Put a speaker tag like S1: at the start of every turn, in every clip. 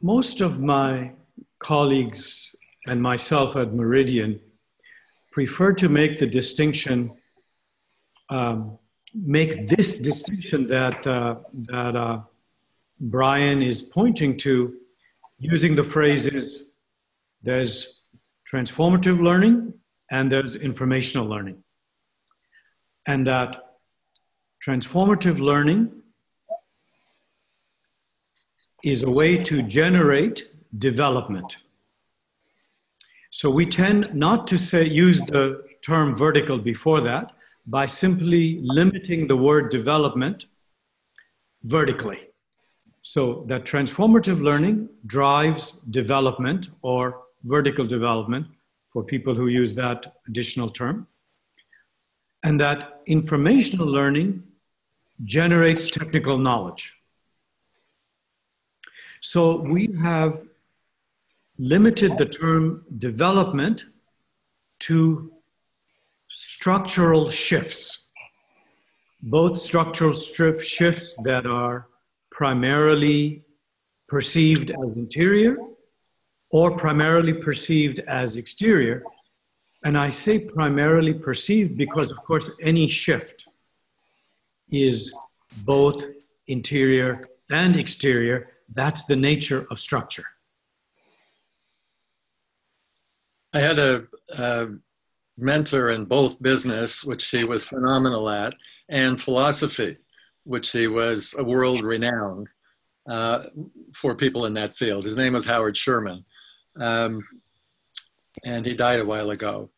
S1: Most of my colleagues and myself at Meridian prefer to make the distinction, make this distinction that Brian is pointing to, using the phrases, there's transformative learning and there's informational learning. And that transformative learning is a way to generate development. So we tend not to use the term vertical before that by simply limiting the word development vertically. So that transformative learning drives development or vertical development for people who use that additional term. And that informational learning generates technical knowledge. So we have limited the term development to structural shifts, both structural shifts that are primarily perceived as interior or primarily perceived as exterior. And I say primarily perceived because, of course, any shift is both interior and exterior. That's the nature of structure.
S2: I had a mentor in both business, which he was phenomenal at, and philosophy, which he was world renowned for people in that field. His name was Howard Sherman, and he died a while ago.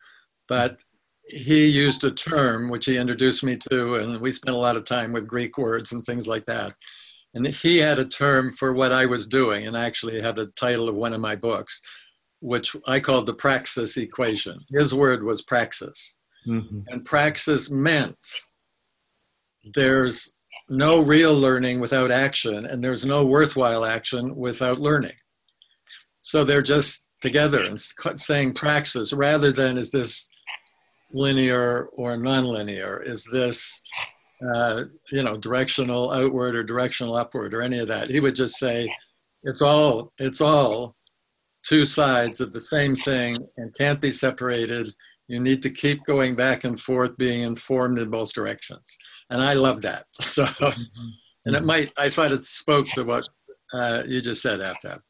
S2: But he used a term which he introduced me to, and we spent a lot of time with Greek words and things like that. And he had a term for what I was doing, and actually had the title of one of my books, which I called the praxis equation. His word was praxis. Mm-hmm. And praxis meant there's no real learning without action, and there's no worthwhile action without learning. So they're just together and saying praxis rather than is this linear or nonlinear, is this directional outward or directional upward or any of that. He would just say it's all two sides of the same thing and can't be separated. You need to keep going back and forth, being informed in both directions. And I love that. So, and I thought it spoke to what you just said, Aftab.